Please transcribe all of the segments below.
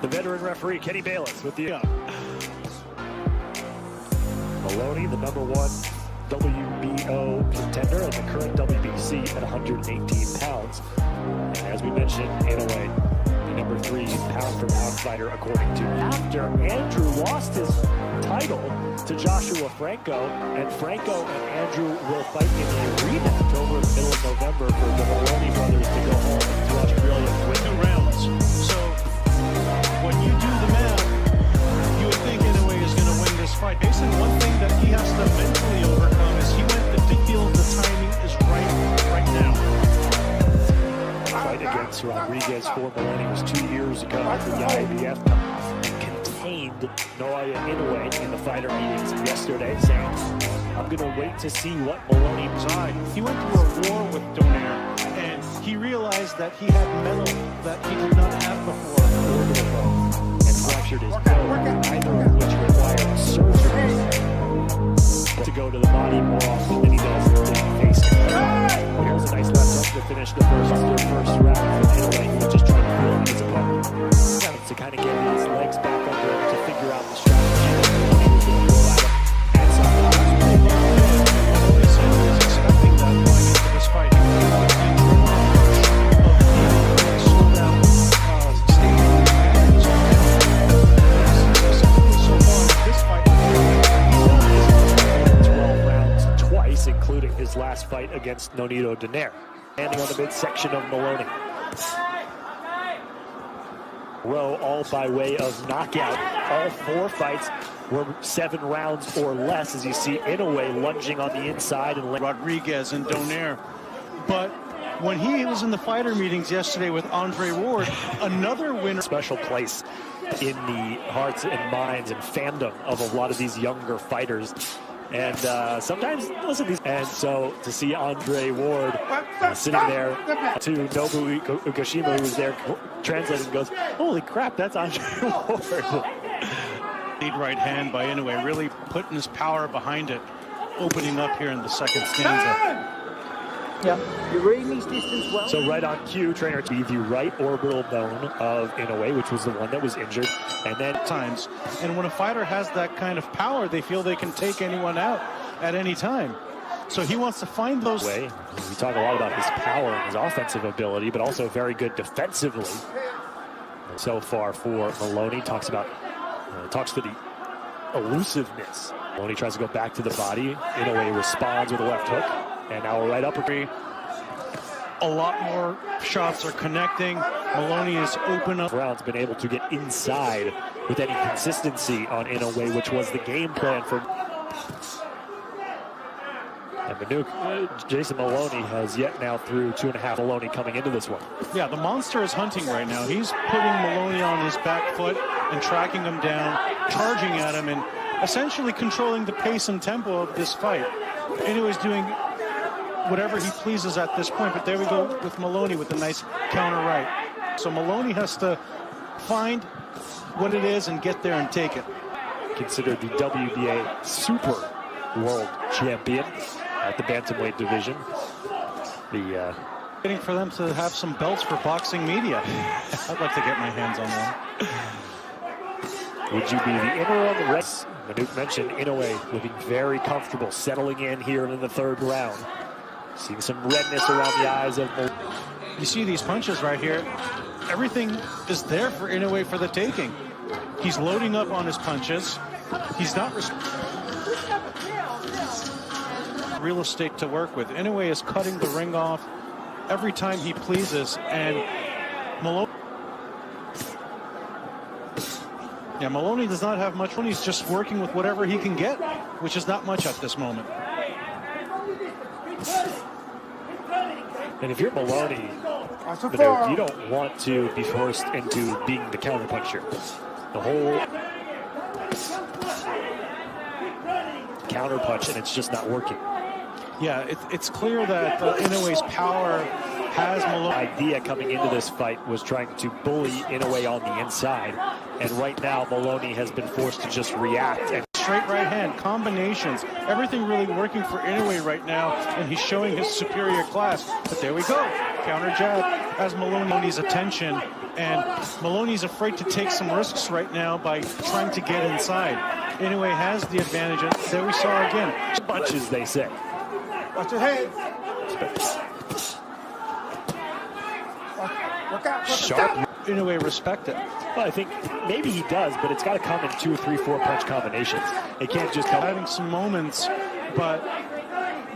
The veteran referee, Kenny Bayless, with the Moloney, the #1 WBO contender and the current WBC at 118 pounds. And as we mentioned, Inoue, the #3 pound-for-pound fighter, according to after Andrew lost his title to Joshua Franco, and Franco and Andrew will fight in a rematch over the middle of November for the Moloney brothers to go home to Australia for 2 rounds. So when you do the math, you would think Inoue is going to win this fight. Basically, one thing that he has to mentally overcome is he feels the timing is right now. Fight against Rodriguez for Moloney was 2 years ago. The IBF contained NAOYA ENOUE in the fighter meetings yesterday, saying, I'm going to wait to see what Moloney decides. He went through a war with Donaire, and he realized that he had metal that he did not have before. And fractured his toe, neither of which required surgery to go to the body more often than he does in the face. Here's a nice left hook to finish the first round from Inoue, who was just trying to pull his opponent. To kind of get his legs back under him to figure out the strategy that he was going to roll out of. And so he was expecting that going into this fight. He was slow down, stadium advantage. So far in this fight, twice, including his last fight against Nonito Donaire. Landing on the midsection of Moloney. Row all by way of knockout. All 4 fights were 7 rounds or less, as you see Inoue lunging on the inside and Rodriguez and Donaire. But when he was in the fighter meetings yesterday with Andre Ward, another winner. Special place in the hearts and minds and fandom of a lot of these younger fighters. And sometimes, listen to these. And so to see Andre Ward sitting there to Nobu Ugashima, who was there translating, goes, holy crap, that's Andre Ward. Lead right hand by Inoue, really putting his power behind it, opening up here in the second stanza. Yeah, you're reading these distance well. So right on cue, trainer to be the right orbital bone of Inoue, which was the one that was injured, and then times. And when a fighter has that kind of power, they feel they can take anyone out at any time. So he wants to find those. We talk a lot about his power and his offensive ability, but also very good defensively. So far for Moloney, talks to the elusiveness. Moloney tries to go back to the body. Inoue responds with a left hook. And now we're right up. A lot more shots are connecting. Moloney is open up. Brown's been able to get inside with any consistency on Inoue, which was the game plan for. And Jason Moloney has yet now through 2.5. Moloney coming into this one. Yeah, the monster is hunting right now. He's putting Moloney on his back foot and tracking him down, charging at him, and essentially controlling the pace and tempo of this fight. Inoue's doing whatever he pleases at this point, but there we go with Moloney with a nice counter right. So Moloney has to find what it is and get there and take it. Considered the WBA Super World Champion at the bantamweight division. Waiting for them to have some belts for boxing media. I'd like to get my hands on one. Would you be the inner or the rest? Manute mentioned Inoue looking very comfortable, settling in here in the 3rd round. Seeing some redness around the eyes of Moloney. You see these punches right here. Everything is there for Inoue for the taking. He's loading up on his punches. He's not real estate to work with. Inoue is cutting the ring off every time he pleases, and Moloney does not have much when he's just working with whatever he can get, which is not much at this moment. And if you're Moloney, you don't want to be forced into being the counterpuncher. The whole counterpunch, and it's just not working. Yeah, it's clear that Inoue's power has Moloney. Idea coming into this fight was trying to bully Inoue on the inside, and right now Moloney has been forced to just react. And straight right hand, combinations, everything really working for Inoue right now, and he's showing his superior class. But there we go, counter jab. has Maloney's attention, and Maloney's afraid to take some risks right now by trying to get inside. Inoue has the advantage, and there we saw again. Bunches, they say. Watch your head. Look out. Sharp. Inoue respect it. Well, I think maybe he does, but it's got to come in 2, 3, 4 punch combinations. It can't just come. Having some moments, but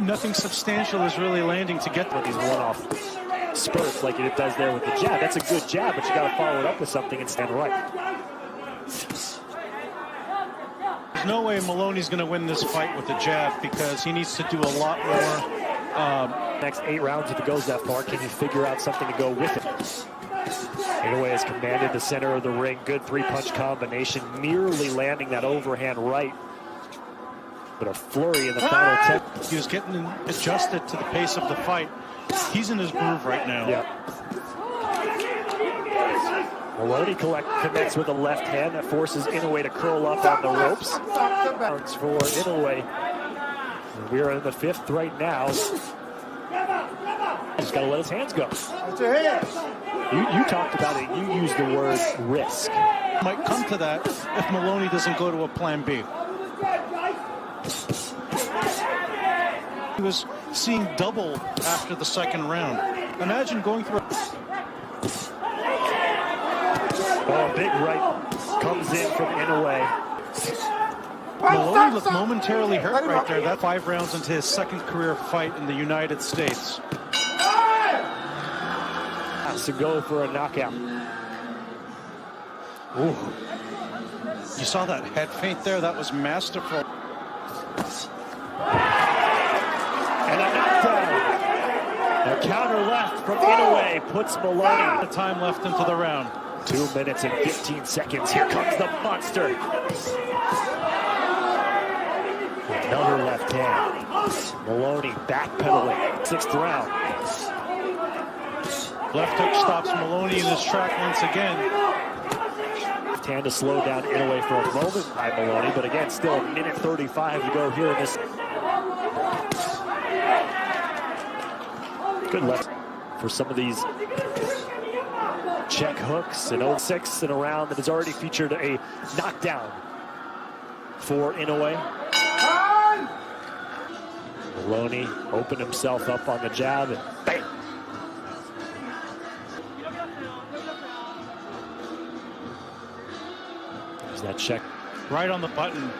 nothing substantial is really landing to get with these one-off spurts like it does there with the jab. That's a good jab, but you got to follow it up with something and stand right. There's no way Maloney's going to win this fight with the jab because he needs to do a lot more. Next 8 rounds, if it goes that far, can you figure out something to go with it? Inoue has commanded the center of the ring. Good 3-punch combination, nearly landing that overhand right. But a flurry in the final 10. He was getting adjusted to the pace of the fight. He's in his groove right now. Yeah. Moloney connects with a left hand that forces Inoue to curl up on the ropes. Rounds for Inoue. We're in the 5th right now. Just got to let his hands go. You talked about it. You used the word risk. Might come to that if Maloney doesn't go to a plan B. He was seeing double after the 2nd round. Imagine going through. Oh, big right comes in from Inoue. Maloney looked momentarily hurt right there. That's 5 rounds into his 2nd career fight in the United States. Has to go for a knockout. Ooh. You saw that head feint there? That was masterful. And a knockdown. A counter left from Inoue puts Maloney. The time left into the round. 2 minutes and 15 seconds. Here comes the monster. Another left hand. Maloney backpedaling. 6th round. Left hook stops Maloney in his track once again. Left hand to slow down Inoue for a moment by Maloney, but again, still 1:35 to go here in this. Good left for some of these check hooks and 0-6 in a round that has already featured a knockdown for Inoue. Maloney opened himself up on the jab and bam! There's that check. Right on the button.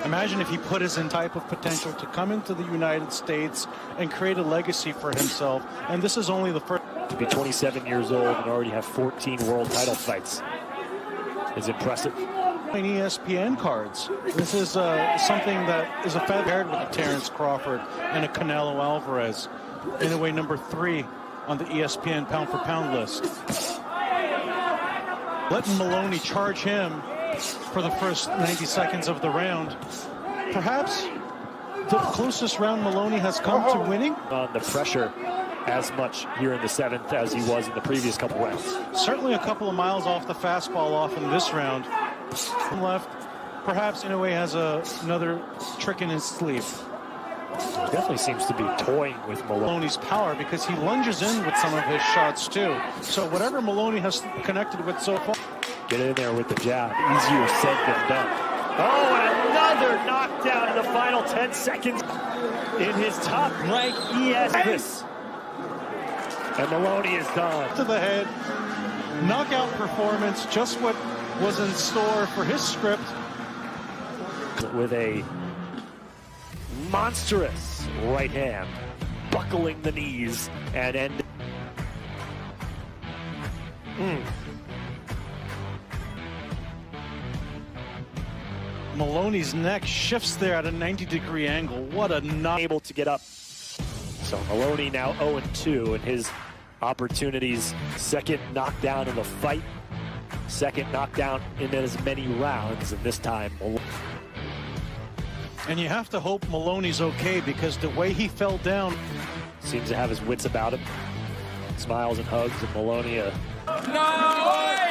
Imagine if he put his in type of potential to come into the United States and create a legacy for himself. And this is only the first. To be 27 years old and already have 14 world title fights is impressive. ESPN cards. This is something that is a feather with a Terrence Crawford and a Canelo Alvarez. Inoue number 3 on the ESPN pound-for-pound list. Letting Maloney charge him for the first 90 seconds of the round. Perhaps the closest round Maloney has come to winning. On the pressure as much here in the 7th as he was in the previous couple rounds. Certainly a couple of miles off the fastball off in this round. Left, perhaps Inoue has another trick in his sleeve. Definitely seems to be toying with Maloney's power because he lunges in with some of his shots too. So whatever Maloney has connected with so far. Get in there with the jab. Easier said than done. Oh, and another knockdown in the final 10 seconds in his top-ranked ES. And Maloney is done. To the head. Knockout performance, just what was in store for his script. With a monstrous right hand, buckling the knees and end. Maloney's neck shifts there at a 90-degree angle. What a not able to get up. So Maloney now 0-2 in his opportunities. 2nd knockdown in the fight. 2nd knockdown in as many rounds, and this time. And you have to hope Maloney's okay because the way he fell down. Seems to have his wits about him. Smiles and hugs, and Maloney. NAOYA!